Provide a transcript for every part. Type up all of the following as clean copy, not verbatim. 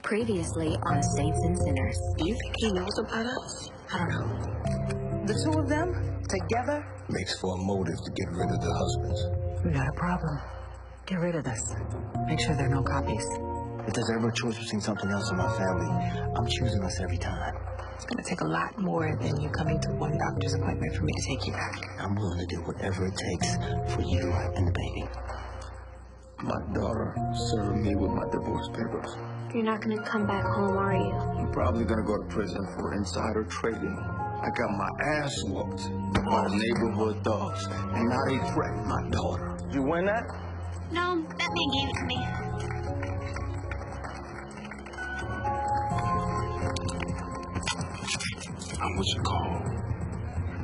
Previously on Saints and Sinners. Do you think he knows about us? I don't know. The two of them together makes for a motive to get rid of the husbands. We got a problem. Get rid of this. Make sure there are no copies. If there's ever a choice between something else and my family, I'm choosing us every time. It's gonna take a lot more than you coming to one doctor's appointment for me to take you back. I'm willing to do whatever it takes for you and the baby. My daughter served me with my divorce papers. You're not gonna come back home, are you? I'm probably gonna go to prison for insider trading. I got my ass whooped by the neighborhood thugs, and now they threaten my daughter. Did you win that? No, that man gave it to me. I'm what you call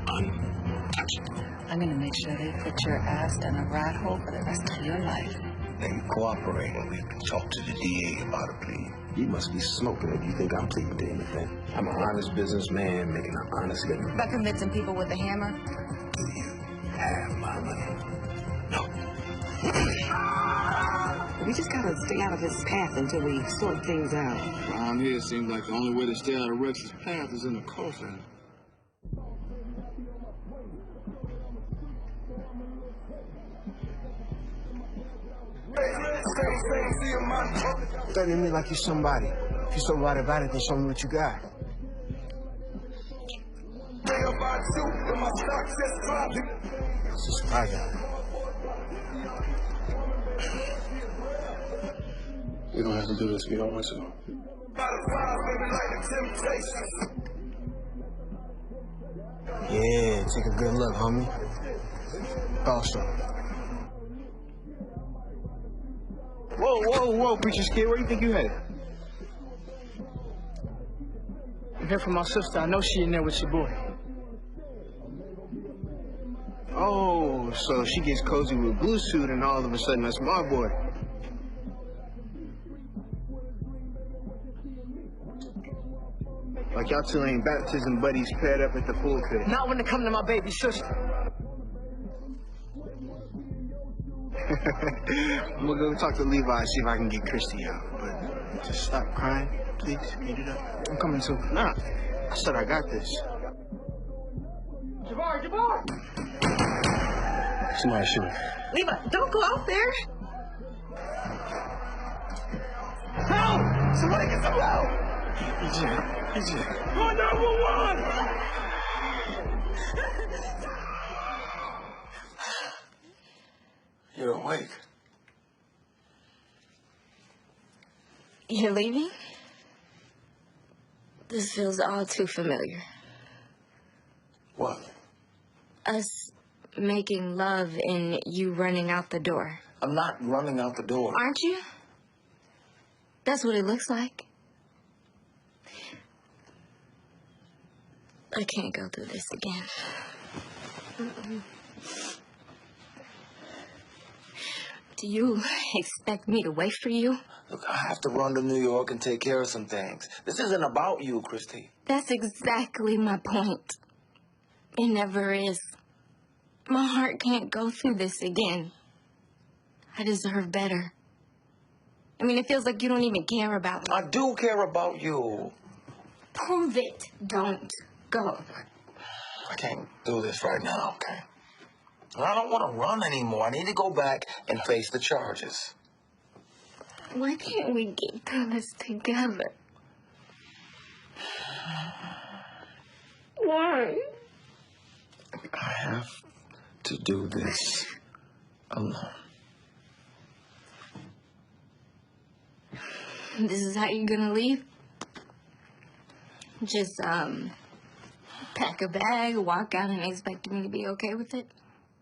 untouchable. I'm gonna make sure they put your ass down a rat hole for the rest of your life. Now you cooperate and we can talk to the DA about a plea. You must be smoking if you think I'm pleading to anything. I'm an honest businessman making an honest living. About convincing people with a hammer? Do you have my money? No. We just gotta stay out of his path until we sort things out. Around here, it seems like the only way to stay out of Rex's path is in the coffin. Study me like you're somebody. If you're somebody about it, then show me what you got. This is what I got. We don't have to do this if you don't want to. Yeah, take a good look, homie. Awesome. Whoa, preacher's kid, where you think you headed? I'm here from my sister. I know she in there with your boy. Oh, so she gets cozy with Blue Suit and all of a sudden that's my boy. Like y'all two ain't baptism buddies paired up at the pulpit. Not when it come to my baby sister. I'm gonna go talk to Levi, see if I can get Christy out. But just stop crying, please. Get it up. I'm coming too. Nah, I said I got this. Jabbar! Somebody shoot. Levi, don't go out there. Help! Somebody get some help! EJ. Call 911! You're awake. You're leaving? This feels all too familiar. What? Us making love and you running out the door. I'm not running out the door. Aren't you? That's what it looks like. I can't go through this again. Do you expect me to wait for you? Look, I have to run to New York and take care of some things. This isn't about you, Christy. That's exactly my point. It never is. My heart can't go through this again. I deserve better. I mean, it feels like you don't even care about me. I do care about you. Prove it. Don't go. I can't do this right now, okay? I don't want to run anymore. I need to go back and face the charges. Why can't we get through this together? Why? I have to do this alone. This is how you're gonna leave? Just, pack a bag, walk out and expect me to be okay with it?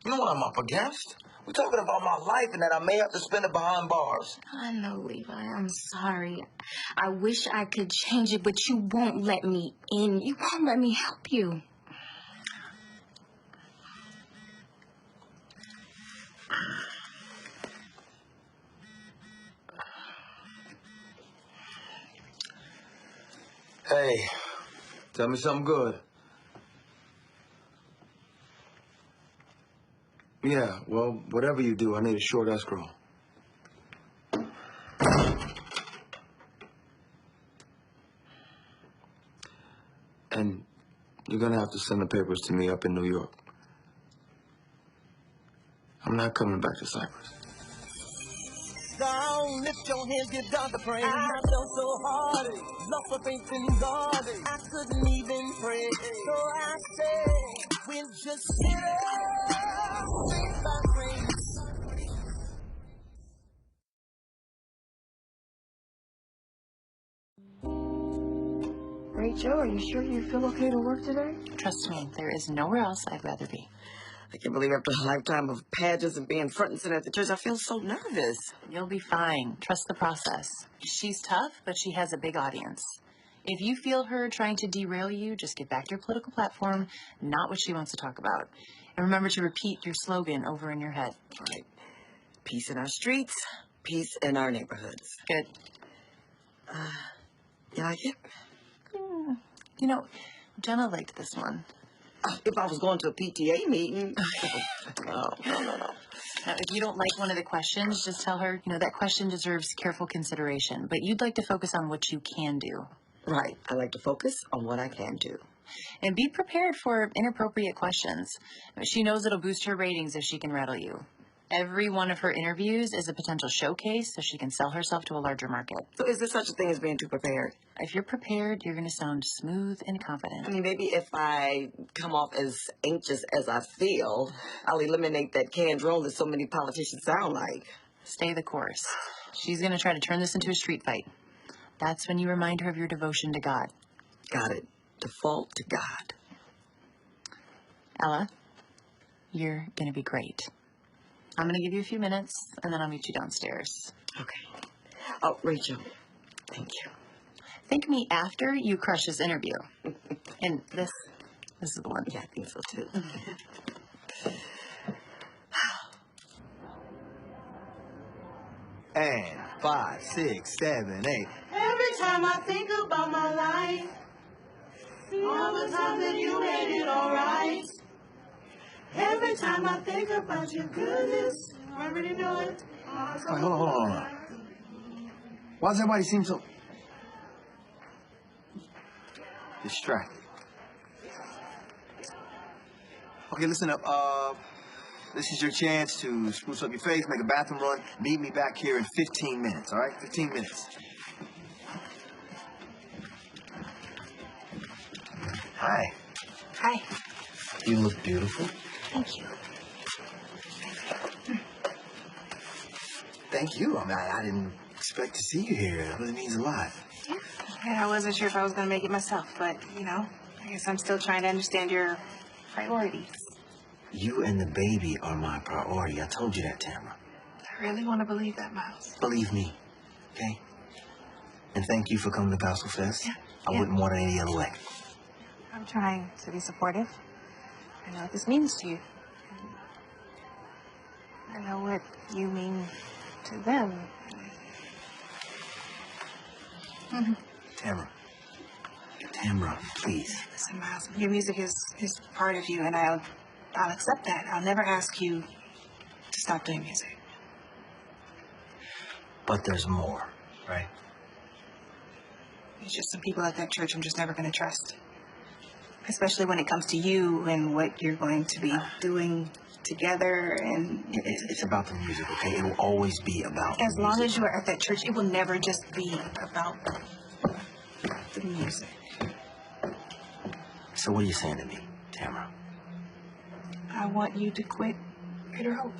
You know what I'm up against? We're talking about my life and that I may have to spend it behind bars. I know, Levi. I'm sorry. I wish I could change it, but you won't let me in. You won't let me help you. Hey, tell me something good. Yeah, well, whatever you do, I need a short escrow. And you're gonna have to send the papers to me up in New York. I'm not coming back to Cyprus. Down, lift your hands, give God the praise. I felt so hard, lost my faith in God. I couldn't even pray. So I said, we'll just sit up, faith by grace. Rachel, are you sure you feel okay to work today? Trust me, there is nowhere else I'd rather be. I can't believe after a lifetime of pageants and being front and center at the church, I feel so nervous. You'll be fine. Trust the process. She's tough, but she has a big audience. If you feel her trying to derail you, just get back to your political platform, not what she wants to talk about. And remember to repeat your slogan over in your head. All right. Peace in our streets, peace in our neighborhoods. Good. You like it? You know, Jenna liked this one. If I was going to a PTA meeting. No. Now, if you don't like one of the questions, just tell her, that question deserves careful consideration, but you'd like to focus on what you can do. Right. I like to focus on what I can do. And be prepared for inappropriate questions. She knows it'll boost her ratings if she can rattle you. Every one of her interviews is a potential showcase so she can sell herself to a larger market. So is there such a thing as being too prepared? If you're prepared, you're going to sound smooth and confident. I mean, maybe if I come off as anxious as I feel, I'll eliminate that canned drone that so many politicians sound like. Stay the course. She's going to try to turn this into a street fight. That's when you remind her of your devotion to God. Got it. Default to God. Ella, you're going to be great. I'm going to give you a few minutes, and then I'll meet you downstairs. Okay. Oh, Rachel, thank you. Thank me after you crush this interview. And this is the one. Yeah, I think so too. And 5, 6, 7, 8. Every time I think about my life, all the times that you made it all right. Every time I think about your goodness, I already know it. Wait, hold on. Why does everybody seem so distracted? Okay, listen up. This is your chance to spruce up your face, make a bathroom run. Meet me back here in 15 minutes, all right? 15 minutes. Hi. Hi. You look beautiful. Thank you. Thank you. I mean, I didn't expect to see you here. It really means a lot. Yeah, I wasn't sure if I was going to make it myself, but, I guess I'm still trying to understand your priorities. You and the baby are my priority. I told you that, Tamara. I really want to believe that, Miles. Believe me, okay? And thank you for coming to Gospel Fest. Yeah. I wouldn't want it any other way. I'm trying to be supportive. I know what this means to you. I know what you mean to them. Tamara, please. Listen, Miles, your music is part of you, and I'll accept that. I'll never ask you to stop doing music. But there's more, right? There's just some people at that church I'm just never going to trust. Especially when it comes to you and what you're going to be doing together. And It's about the music, okay? It will always be about as the long music. as you are at that church, it will never just be about the music. So what are you saying to me, Tamara? I want you to quit Greater Hope.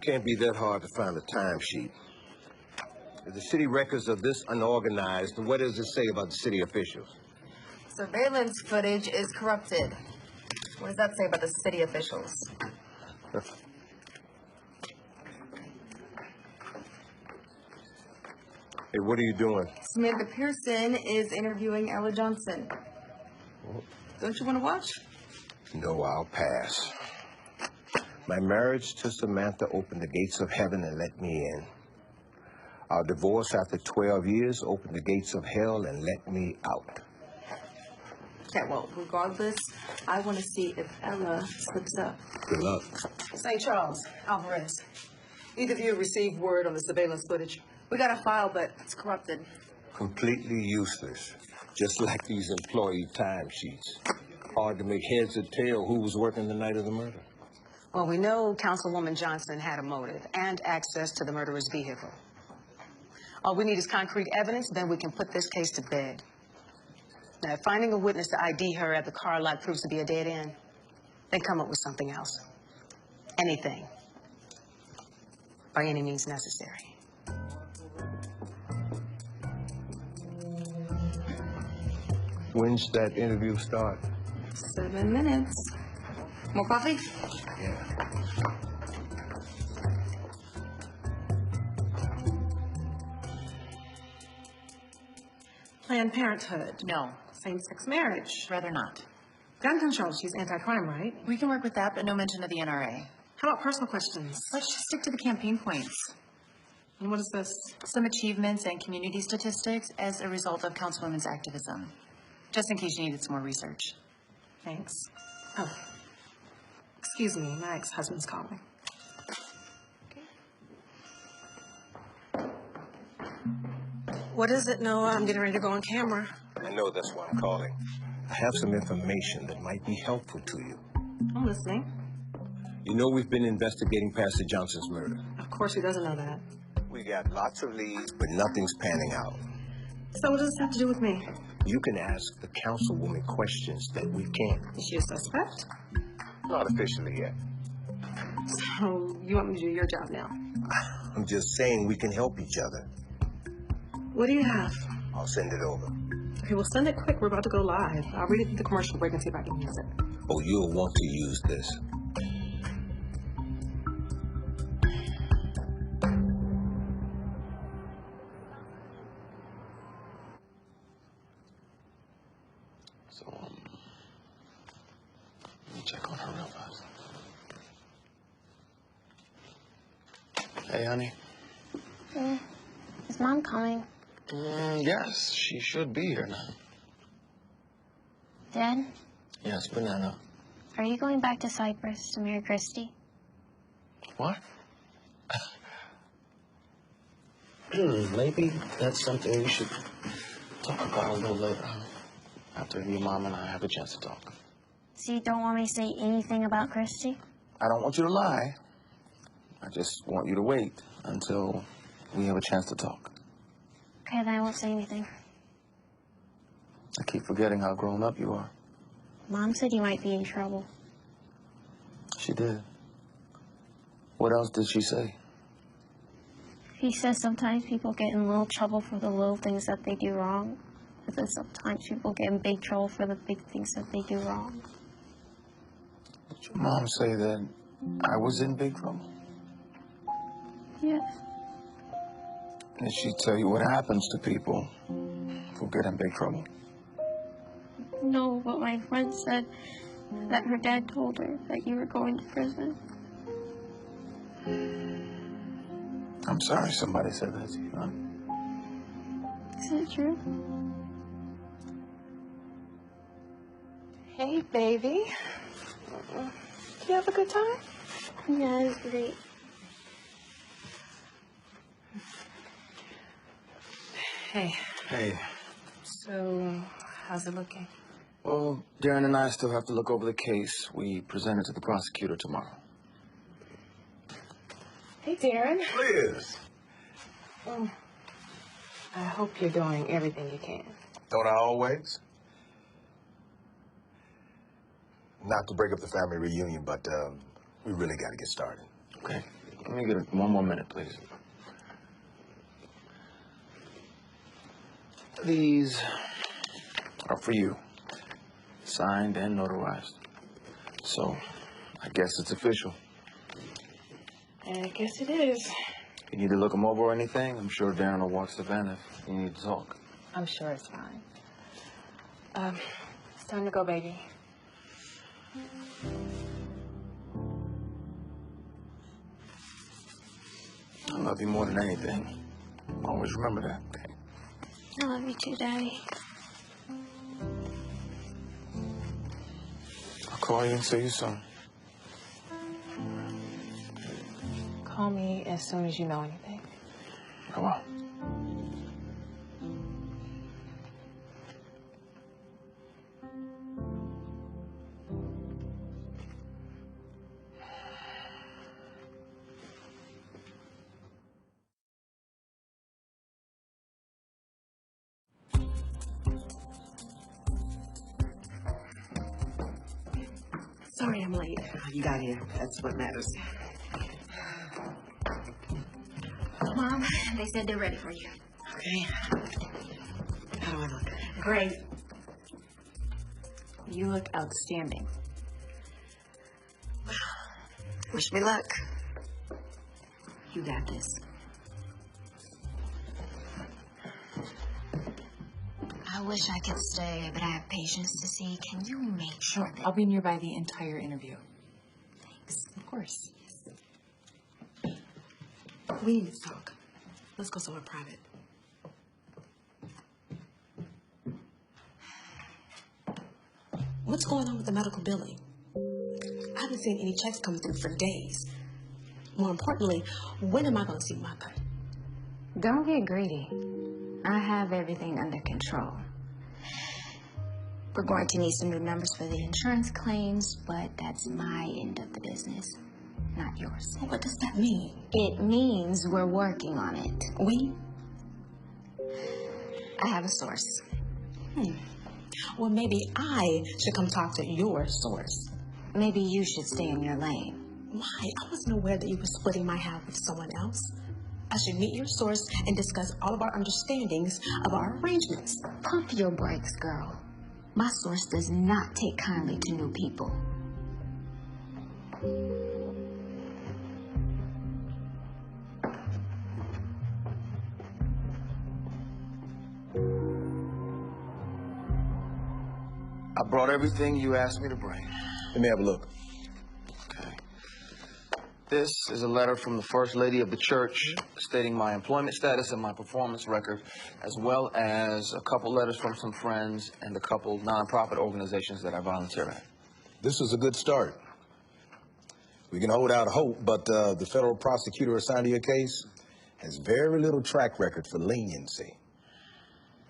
Can't be that hard to find a timesheet. If the city records of this unorganized, what does it say about the city officials? Surveillance footage is corrupted. What does that say about the city officials? Hey, what are you doing? Samantha Pearson is interviewing Ella Johnson. Don't you want to watch? No, I'll pass. My marriage to Samantha opened the gates of heaven and let me in. Our divorce after 12 years opened the gates of hell and let me out. Okay, well, regardless, I want to see if Ella slips up. Good luck. St. Charles, Alvarez. Either of you received word on the surveillance footage? We got a file, but it's corrupted. Completely useless. Just like these employee timesheets. Hard to make heads or tail who was working the night of the murder. Well, we know Councilwoman Johnson had a motive and access to the murderer's vehicle. All we need is concrete evidence, then we can put this case to bed. Now, if finding a witness to ID her at the car lot proves to be a dead end, then come up with something else. Anything. By any means necessary. When's that interview start? 7 minutes. More coffee? Yeah. Planned Parenthood. No, Same-sex marriage. rather not. Gun control. She's anti-crime, right? We can work with that, but no mention of the NRA. How about personal questions? Let's just stick to the campaign points. And what is this? Some achievements and community statistics as a result of Councilwoman's activism. Just in case you needed some more research. Thanks. Oh. Excuse me, my ex-husband's calling. What is it, Noah? I'm getting ready to go on camera. I know that's why I'm calling. I have some information that might be helpful to you. I'm listening. You know we've been investigating Pastor Johnson's murder. Of course, he doesn't know that. We got lots of leads, but nothing's panning out. So what does this have to do with me? You can ask the councilwoman questions that we can't. Is she a suspect? Not officially yet. So you want me to do your job now? I'm just saying we can help each other. What do you have? I'll send it over. Okay, well, send it quick. We're about to go live. I'll read it through the commercial break and see if I can use it. Oh, you'll want to use this. So, let me check on her real fast. Hey, honey. Is Mom coming? Yes, she should be here now. Dad, Yes, Banana. are you going back to Cyprus to marry Christy? What? Maybe that's something we should talk about a little later, huh? After your mom and I have a chance to talk. So you don't want me to say anything about Christy? I don't want you to lie. I just want you to wait until we have a chance to talk. Okay, then I won't say anything. I keep forgetting how grown up you are. Mom said you might be in trouble. She did. What else did she say? He says sometimes people get in little trouble for the little things that they do wrong. But then sometimes people get in big trouble for the big things that they do wrong. Did your mom say that I was in big trouble? Yes. Did she tell you what happens to people who get in big trouble? No, but my friend said that her dad told her that you were going to prison. I'm sorry somebody said that to you, huh? Is that true? Hey, baby. Did you have a good time? Yeah, it was great. Hey. Hey. So, how's it looking? Well, Darren and I still have to look over the case. We present it to the prosecutor tomorrow. Hey, Darren. Liz! I hope you're doing everything you can. Don't I always? Not to break up the family reunion, but we really got to get started. Okay. Let me get one more minute, please. These are for you. Signed and notarized. So, I guess it's official. I guess it is. If you need to look them over or anything, I'm sure Darren will watch the van if you need to talk. I'm sure it's fine. It's time to go, baby. I love you more than anything. Always remember that, okay? I love you too, Daddy. I'll call you and see you soon. Call me as soon as you know anything. I will. Sorry I'm late. You got here. That's what matters. Mom, they said they're ready for you. Okay. How do I look? Great. You look outstanding. Wish me luck. You got this. I wish I could stay, but I have patients to see. Can you make sure that... I'll be nearby the entire interview. Thanks. Of course. We need to talk. Let's go somewhere private. What's going on with the medical billing? I haven't seen any checks come through for days. More importantly, when am I going to see my cut? Don't get greedy. I have everything under control. We're going to need some new numbers for the insurance claims, but that's my end of the business, not yours. What does that mean? It means we're working on it. We? I have a source. Well, maybe I should come talk to your source. Maybe you should stay in your lane. Why? I wasn't aware that you were splitting my half with someone else. I should meet your source and discuss all of our understandings of our arrangements. Pump your brakes, girl. My source does not take kindly to new people. I brought everything you asked me to bring. Let me have a look. Okay. This is a letter from the First Lady of the Church stating my employment status and my performance record, as well as a couple letters from some friends and a couple nonprofit organizations that I volunteer at. This is a good start. We can hold out hope, but the federal prosecutor assigned to your case has very little track record for leniency.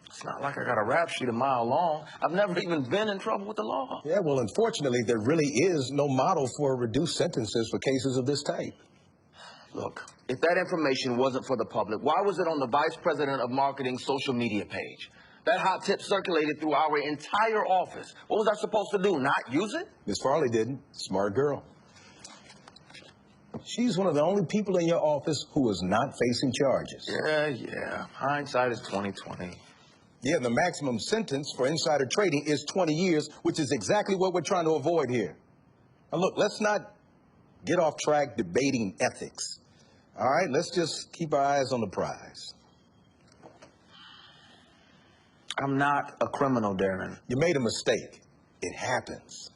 It's not like I got a rap sheet a mile long. I've never even been in trouble with the law. Yeah, well, unfortunately, there really is no model for reduced sentences for cases of this type. Look, if that information wasn't for the public, why was it on the Vice President of Marketing's social media page? That hot tip circulated through our entire office. What was I supposed to do, not use it? Miss Farley didn't. Smart girl. She's one of the only people in your office who is not facing charges. Yeah. Hindsight is 20/20. Yeah, the maximum sentence for insider trading is 20 years, which is exactly what we're trying to avoid here. Now, look, let's not get off track debating ethics. All right, let's just keep our eyes on the prize. I'm not a criminal, Darren. You made a mistake. It happens.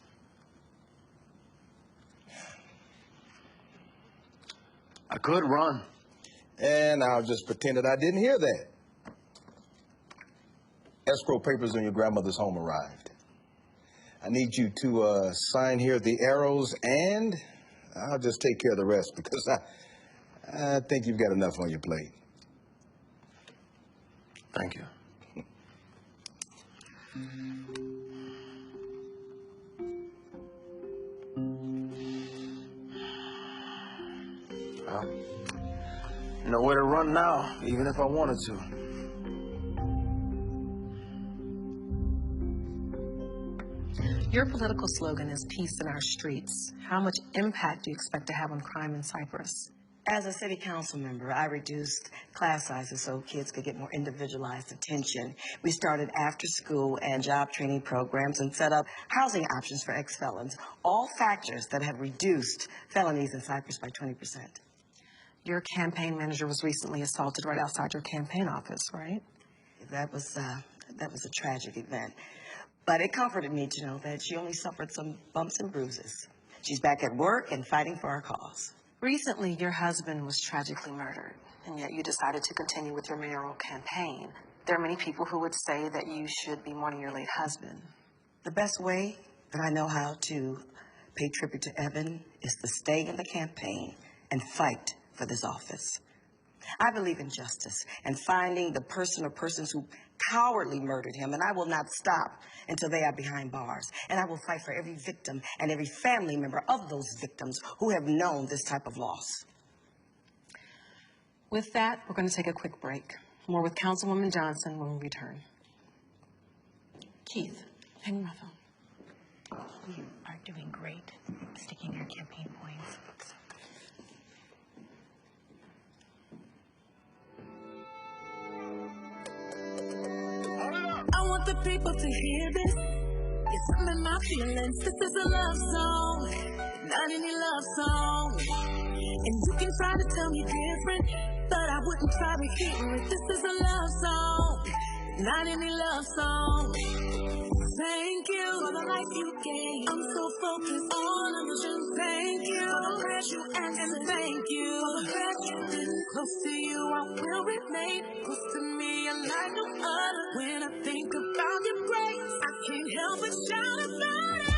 I could run. And I'll just pretend that I didn't hear that. Escrow papers on your grandmother's home arrived. I need you to sign here the arrows, and I'll just take care of the rest because I think you've got enough on your plate. Thank you. Well, nowhere to run now, even if I wanted to. Your political slogan is peace in our streets. How much impact do you expect to have on crime in Cyprus? As a city council member, I reduced class sizes so kids could get more individualized attention. We started after-school and job training programs and set up housing options for ex-felons, all factors that have reduced felonies in Cyprus by 20%. Your campaign manager was recently assaulted right outside your campaign office, right? That was a tragic event. But it comforted me to know that she only suffered some bumps and bruises. She's back at work and fighting for our cause. Recently, your husband was tragically murdered, and yet you decided to continue with your mayoral campaign. There are many people who would say that you should be mourning your late husband. The best way that I know how to pay tribute to Evan is to stay in the campaign and fight for this office. I believe in justice and finding the person or persons who cowardly murdered him, and I will not stop until they are behind bars. And I will fight for every victim and every family member of those victims who have known this type of loss. With that, we're going to take a quick break. More with Councilwoman Johnson when we return. Keith, hand me my phone. You are doing great, sticking your campaign points. I want the people to hear this. It's something my feelings. This is a love song, not any love song. And you can try to tell me different, but I wouldn't try to hear it. This is a love song, not any love song. Thank you for the life you gave. I'm so focused on a mission. Thank you for the prayers you asked, and thank you for the best you did. Close to you, I will remain. Close to me, I like no other. When I think about your grace, I can't help but shout about it.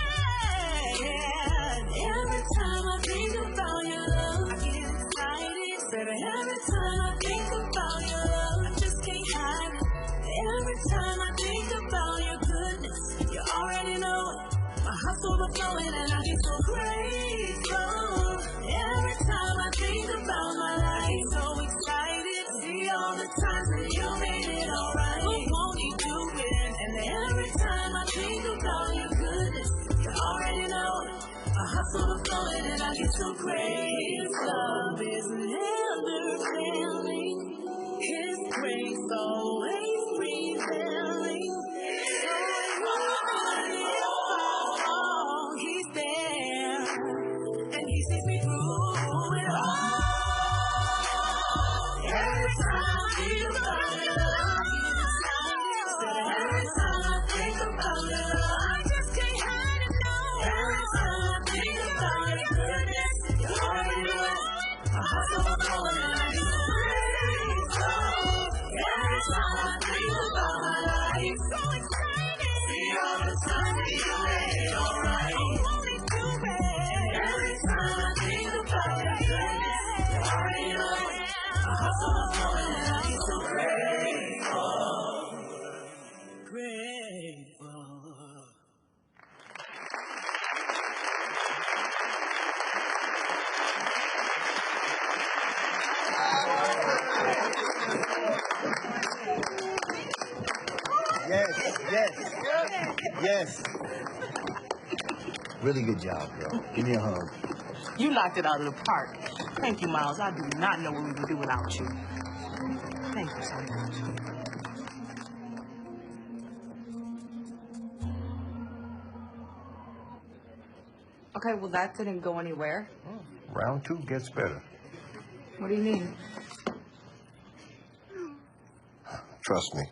Yeah. Every time I think about your love, I get excited. Baby, every time I think about your love, I just can't hide it. Every time I think about your goodness, you already know it. My heart's overflowing and I get so grateful. Every time I think about my life, so excited. See all the times that you made it alright. But won't you do it? And every time I think about your goodness, you already know it. My heart's overflowing and I get so grateful. Love is never failing. His grace always prevailing. He's there, and he sees me through it all. Every time I think about your love, every time I think about your love, I just can't hide it, no. Every time I think about your goodness, you already know it. My heart's overflowing and I get so grateful. Every time I think about my life, so excited. See all the time that you made it alright. Every time I think about your goodness, you already know it. My heart's overflowing and I get so grateful. Grateful. Yes. Really good job, girl. Give me a hug. You knocked it out of the park. Thank you, Miles. I do not know what we would do without you. Thank you so much. Okay, well, that didn't go anywhere. Round two gets better. What do you mean? Trust me.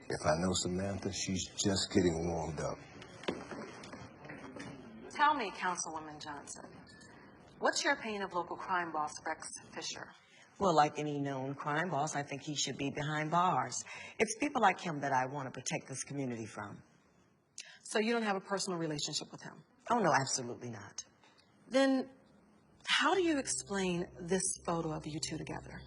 If I know Samantha, she's just getting warmed up. Tell me, Councilwoman Johnson, what's your opinion of local crime boss Rex Fisher? Well, like any known crime boss, I think he should be behind bars. It's people like him that I want to protect this community from. So you don't have a personal relationship with him? Oh, no, absolutely not. Then how do you explain this photo of you two together?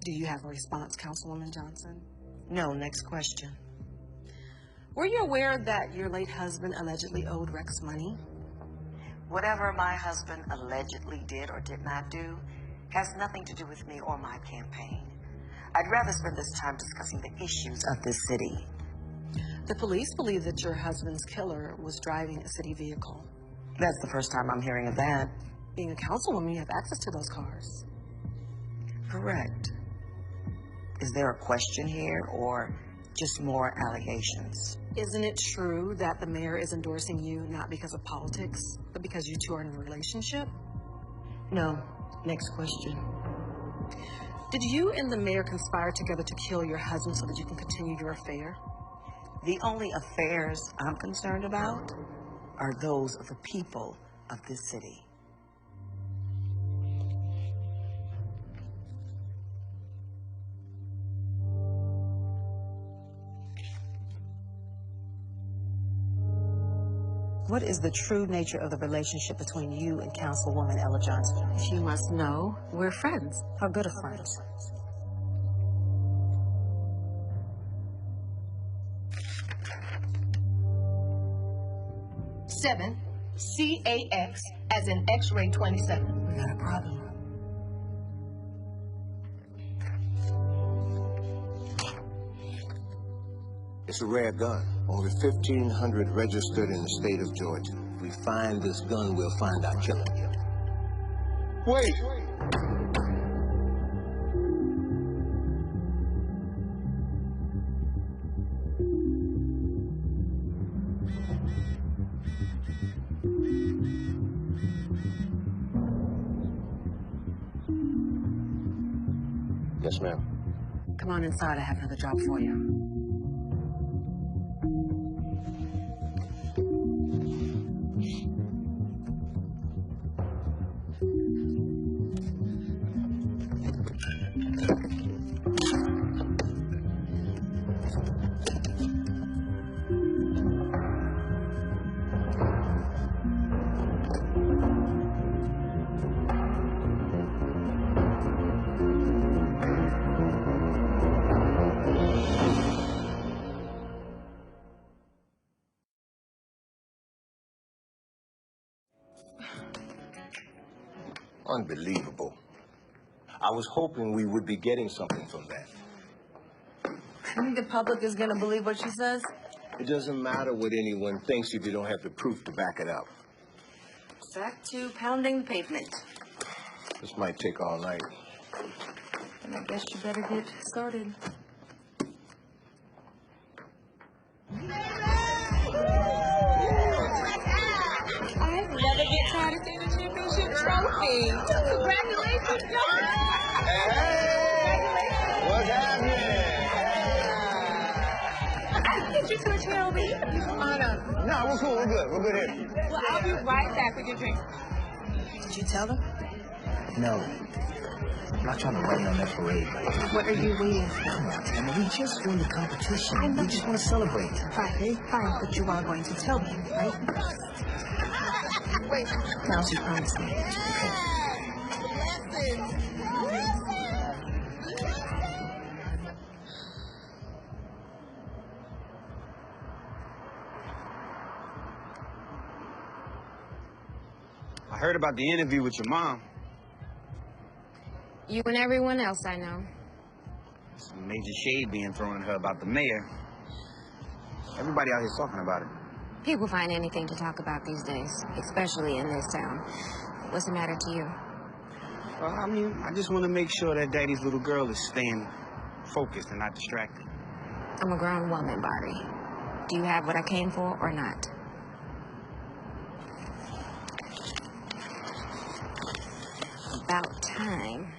Do you have a response, Councilwoman Johnson? No, next question. Were you aware that your late husband allegedly owed Rex money? Whatever my husband allegedly did or did not do has nothing to do with me or my campaign. I'd rather spend this time discussing the issues of this city. The police believe that your husband's killer was driving a city vehicle. That's the first time I'm hearing of that. Being a councilwoman, you have access to those cars. Correct. Is there a question here or just more allegations? Isn't it true that the mayor is endorsing you not because of politics, but because you two are in a relationship? No. Next question. Did you and the mayor conspire together to kill your husband so that you can continue your affair? The only affairs I'm concerned about are those of the people of this city. What is the true nature of the relationship between you and Councilwoman Ella Johnson? She must know we're friends. How good of friends? Seven, CAX, as in X-ray 27. We got a problem. It's a rare gun. Only 1,500 registered in the state of Georgia. If we find this gun, we'll find our killer. Wait! Yes, ma'am. Come on inside. I have another job for you. Unbelievable. I was hoping we would be getting something from that. You think the public is gonna believe what she says? It doesn't matter what anyone thinks if you don't have the proof to back it up. Back to pounding the pavement. This might take all night. And I guess you better get started. I never get tired of seeing the championship trophy. Congratulations, John! Hey! What's happening? I can get you to a chair, baby. No, we're cool. We're good. We're good here. Well, I'll be right back with your drink. Did you tell them? No. I'm not trying to rain on that parade. What are you waiting for? And we just won the competition. We just want to celebrate. Fine, fine, but you are going to tell me, right? Wait. Now she promised me. I heard about the interview with your mom. You and everyone else I know. Some major shade being thrown at her about the mayor. Everybody out here's talking about it. People find anything to talk about these days, especially in this town. What's the matter to you? Well, I mean, I just want to make sure that Daddy's little girl is staying focused and not distracted. I'm a grown woman, Bari. Do you have what I came for or not? About time.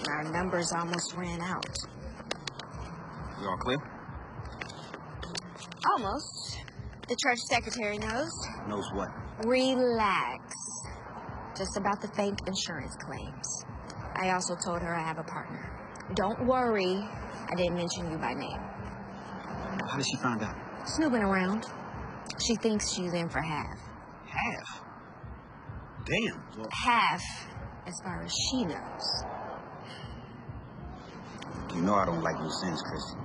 Our numbers almost ran out. You all clear? Almost. The church secretary knows. Knows what? Relax. Just about the fake insurance claims. I also told her I have a partner. Don't worry, I didn't mention you by name. How did she find out? Snooping around. She thinks she's in for half. Half? Damn. Well, Half, as far as she knows. you know I don't like loose ends, Chris.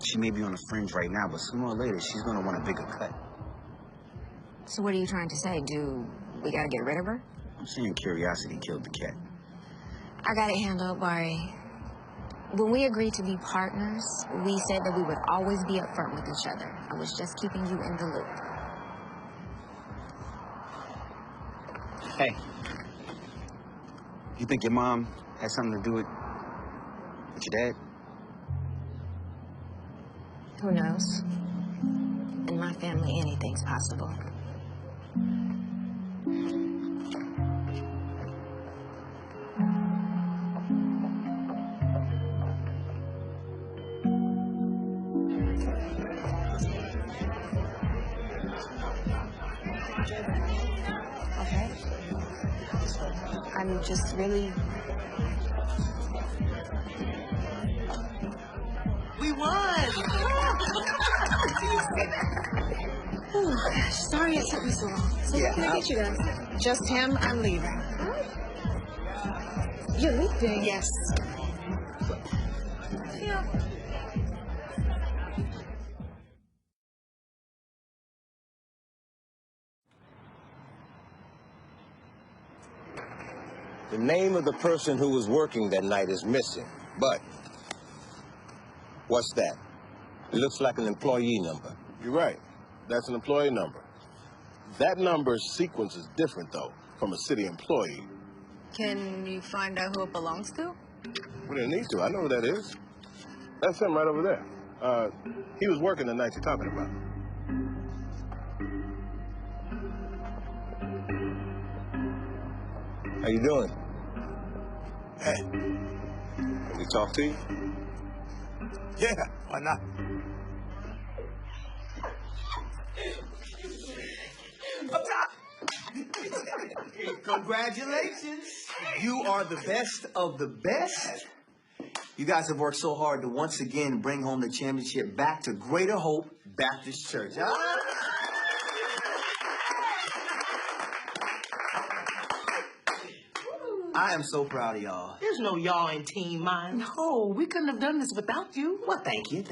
She may be on the fringe right now, but sooner or later, she's going to want a bigger cut. So what are you trying to say? Do we gotta get rid of her? I'm saying curiosity killed the cat. I got it handled, Bari. When we agreed to be partners, we said that we would always be upfront with each other. I was just keeping you in the loop. Hey, you think your mom had something to do with your dad? Who knows? In my family, anything's possible. Okay. I'm just really... We won! Oh, gosh. Sorry it took me so long. So Yeah, what can I get you guys? Just him, I'm leaving. You're leaving? Yes. Yeah. The name of the person who was working that night is missing, but what's that? It looks like an employee number. You're right. That's an employee number. That number's sequence is different, though, from a city employee. Can you find out who it belongs to? We didn't need to. I know who that is. That's him right over there. He was working the night you're talking about. How you doing? Hey. Can we talk to you? Yeah, why not? Up top. Congratulations. You are the best of the best. You guys have worked so hard to once again bring home the championship back to Greater Hope Baptist Church. I am so proud of y'all. There's no y'all in Team Mine. No, we couldn't have done this without you. Well, thank you.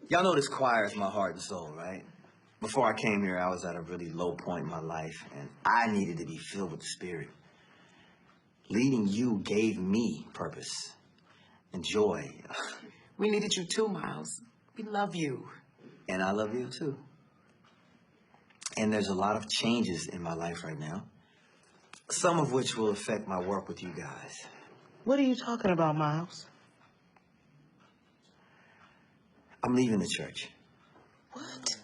Y'all know this choir is my heart and soul, right? Before I came here, I was at a really low point in my life, and I needed to be filled with the Spirit. Leading you gave me purpose and joy. We needed you too, Miles. We love you. And I love you too. And there's a lot of changes in my life right now, some of which will affect my work with you guys. What are you talking about, Miles? I'm leaving the church. What?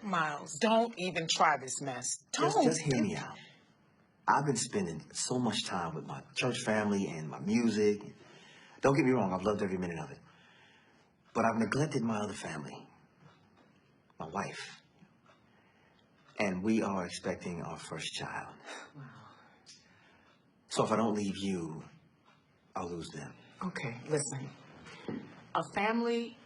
Miles, don't even try this mess. Just hear me out. I've been spending so much time with my church family and my music. Don't get me wrong, I've loved every minute of it. But I've neglected my other family, my wife. And we are expecting our first child. Wow. So if I don't leave you, I'll lose them. Okay, listen. A family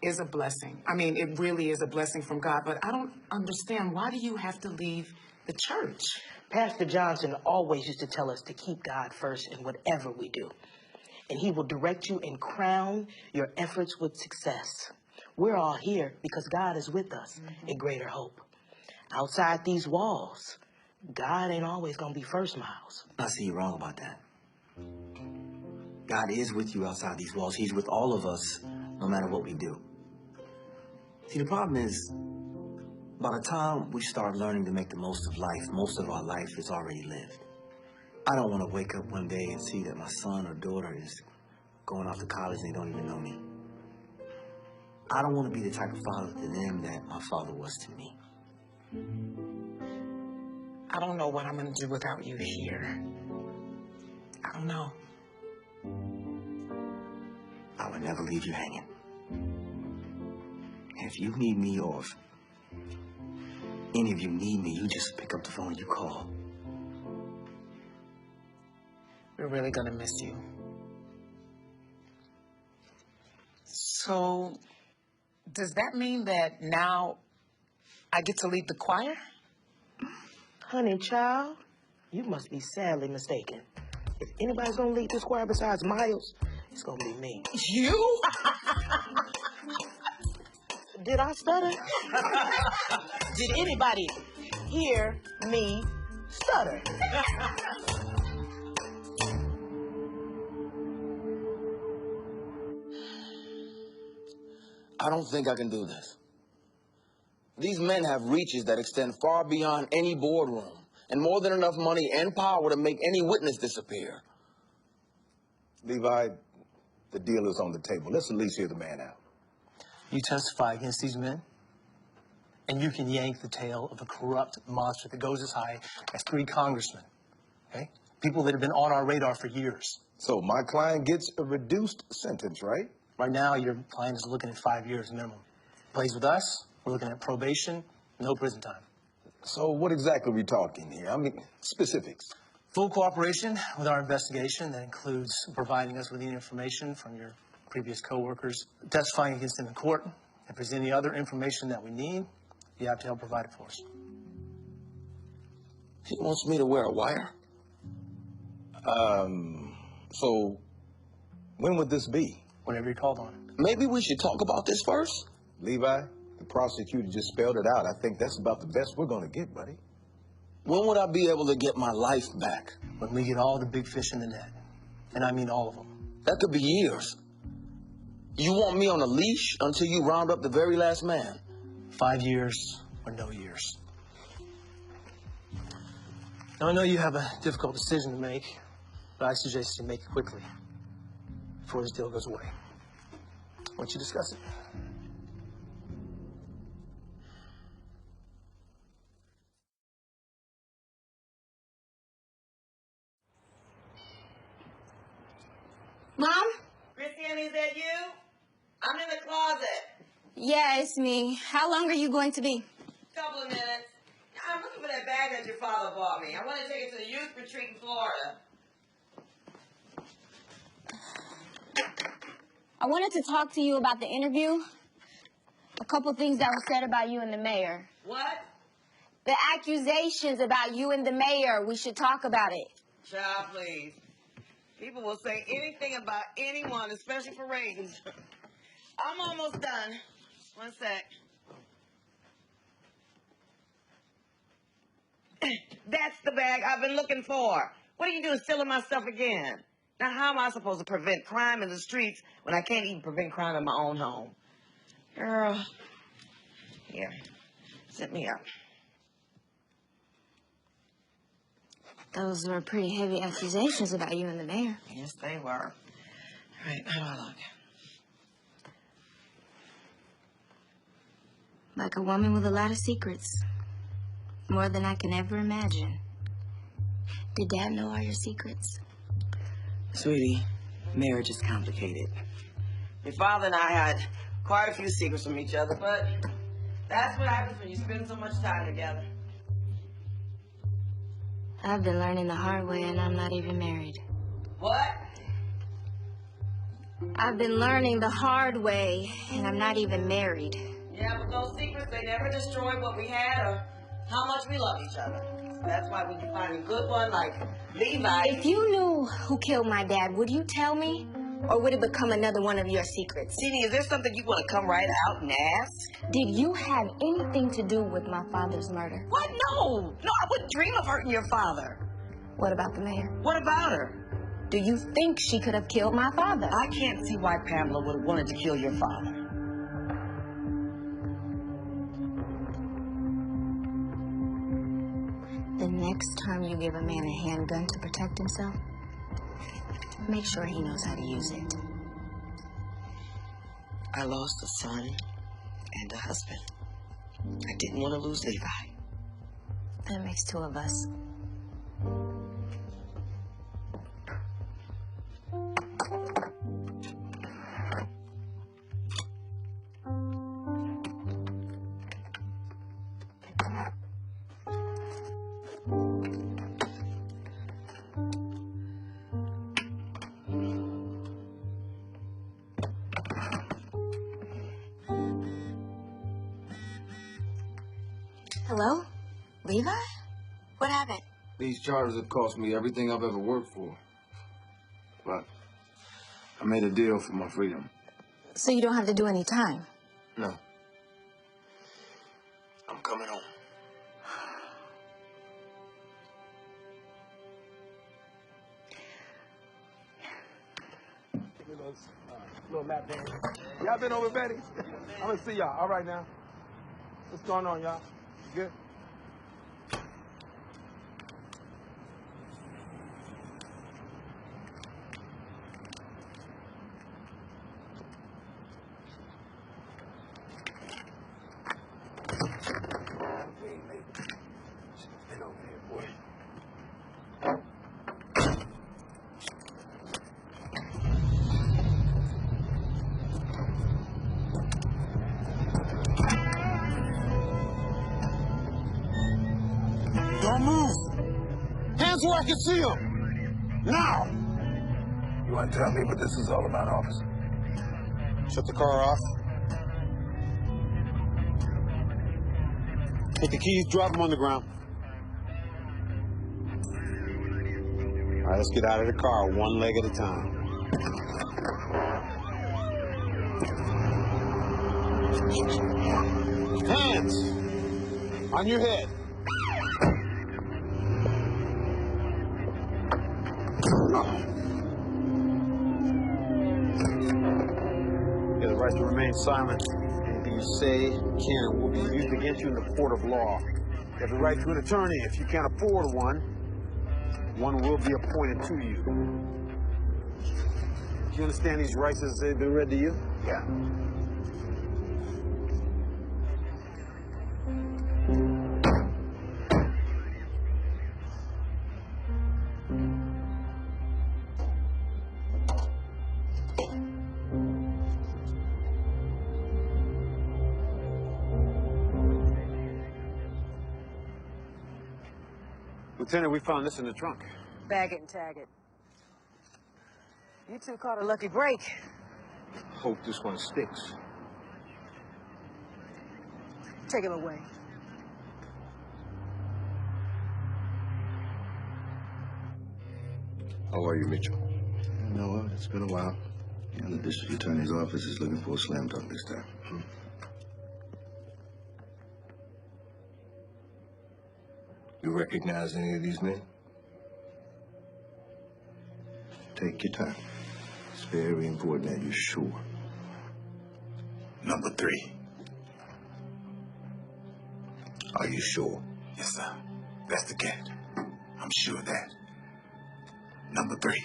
is a blessing. I mean, it really is a blessing from God, but I don't understand. Why do you have to leave the church? Pastor Johnson always used to tell us to keep God first in whatever we do. And he will direct you and crown your efforts with success. We're all here because God is with us in Greater Hope. Outside these walls, God ain't always going to be first, Miles. I see you're wrong about that. God is with you outside these walls. He's with all of us, no matter what we do. See, the problem is, by the time we start learning to make the most of life, most of our life is already lived. I don't want to wake up one day and see that my son or daughter is going off to college and they don't even know me. I don't want to be the type of father to them that my father was to me. I don't know what I'm going to do without you here. I don't know. I would never leave you hanging. And if you need me or if any of you need me, you just pick up the phone and you call. We're really going to miss you. So, does that mean that now I get to lead the choir? Honey, child, you must be sadly mistaken. If anybody's going to lead this choir besides Miles, it's going to be me. You? Did I stutter? Did anybody hear me stutter? I don't think I can do this. These men have reaches that extend far beyond any boardroom and more than enough money and power to make any witness disappear. Levi, the deal is on the table. Let's at least hear the man out. You testify against these men, and you can yank the tail of a corrupt monster that goes as high as 3 congressmen, okay? People that have been on our radar for years. So my client gets a reduced sentence, right? Right now, your client is looking at 5 years minimum. Plays with us, we're looking at probation, no prison time. So what exactly are we talking here? I mean, specifics. Full cooperation with our investigation. That includes providing us with the information from your previous co-workers, testifying against them in court, If there's any other information that we need, you have to help provide it for us. He wants me to wear a wire? So when would this be? Whenever you're called on. Maybe we should talk about this first? Levi, the prosecutor just spelled it out. I think that's about the best we're going to get, buddy. When would I be able to get my life back? When we get all the big fish in the net. And I mean all of them. That could be years. You want me on a leash until you round up the very last man? 5 years or no years. Now, I know you have a difficult decision to make, but I suggest you make it quickly before this deal goes away. Why don't you discuss it? Mom? Christiane, is that you? I'm in the closet. Yeah, it's me. How long are you going to be? Couple of minutes. I'm looking for that bag that your father bought me. I want to take it to the youth retreat in Florida. I wanted to talk to you about the interview. A couple things that were said about you and the mayor. What? The accusations about you and the mayor. We should talk about it. Child, please. People will say anything about anyone, especially for ratings. I'm almost done. One sec. That's the bag I've been looking for. What are you doing stealing my stuff again? Now, how am I supposed to prevent crime in the streets when I can't even prevent crime in my own home? Girl. Here. Set me up. Those were pretty heavy accusations about you and the mayor. Yes, they were. All right, how do I look? Like a woman with a lot of secrets. More than I can ever imagine. Did Dad know all your secrets? Sweetie, marriage is complicated. Your father and I had quite a few secrets from each other, but that's what happens when you spend so much time together. I've been learning the hard way, and I'm not even married. What? I've been learning the hard way, and I'm not even married. Yeah, but those secrets, they never destroy what we had or how much we love each other. That's why when you find a good one like Levi... If you knew who killed my dad, would you tell me? Or would it become another one of your secrets? Jeannie, is there something you want to come right out and ask? Did you have anything to do with my father's murder? What? No. No, I wouldn't dream of hurting your father. What about the mayor? What about her? Do you think she could have killed my father? I can't see why Pamela would have wanted to kill your father. The next time you give a man a handgun to protect himself, make sure he knows how to use it. I lost a son and a husband. I didn't want to lose Levi. That makes two of us. Hello? Levi? What happened? These charges have cost me everything I've ever worked for. But I made a deal for my freedom. So you don't have to do any time? No. I'm coming home. Little lap dance. Y'all been over Betty's? I'm gonna see y'all. All right now. What's going on, y'all? Good? Been over here, boy. Don't move. Hands where I can see them. Now. You want to tell me what this is all about, officer? Shut the car off. Take the keys, drop them on the ground. All right, let's get out of the car one leg at a time. Hands on your head. You have the right to remain silent. Anything you say, can, and will be used against you in the court of law. You have the right to an attorney. If you can't afford one, one will be appointed to you. Do you understand these rights as they've been read to you? Yeah. Lieutenant, we found this in the trunk. Bag it and tag it. You two caught a lucky break. Hope this one sticks. Take him away. How are you, Mitchell? Noah, it's been a while. And the district attorney's office is looking for a slam dunk this time. You recognize any of these men? Take your time. It's very important that you're sure. Number 3. Are you sure? Yes, sir. That's the cat. I'm sure of that. Number 3.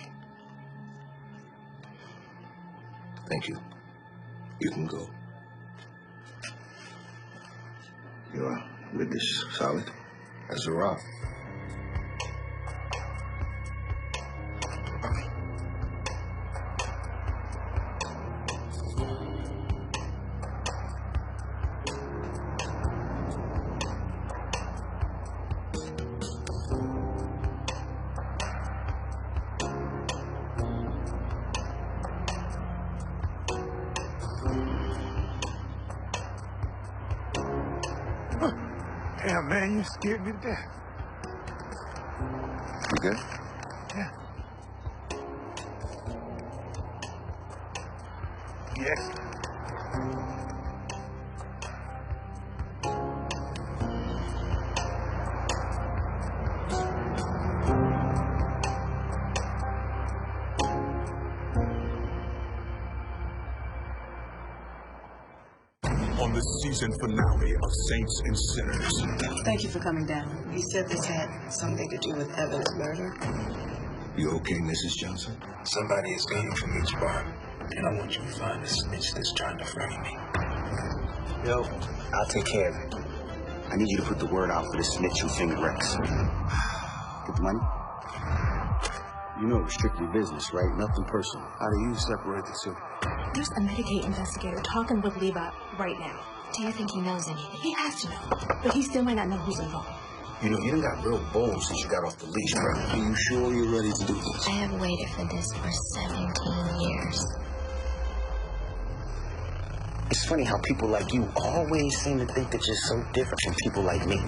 Thank you. You can go. Your witness solid as a rock. Damn, man, you scared me to death. You good? Yeah. Yes. On the season finale of Saints and Sinners. Thank you for coming down. He said this had something to do with Evan's murder. You okay, Mrs. Johnson? Somebody is gleaning from each bar, and I want you to find the snitch that's trying to frame me. Yo, I'll take care of it. I need you to put the word out for the snitch who fingered Rex. Get the money? You know it's strictly business, right? Nothing personal. How do you separate the two? There's a Medicaid investigator talking with Levi right now. Do you think he knows anything? He has to know, but he still might not know who's involved. You know, you done got real bold since you got off the leash, bro. Are you sure you're ready to do this? I have waited for this for 17 years. It's funny how people like you always seem to think that you're so different from people like me.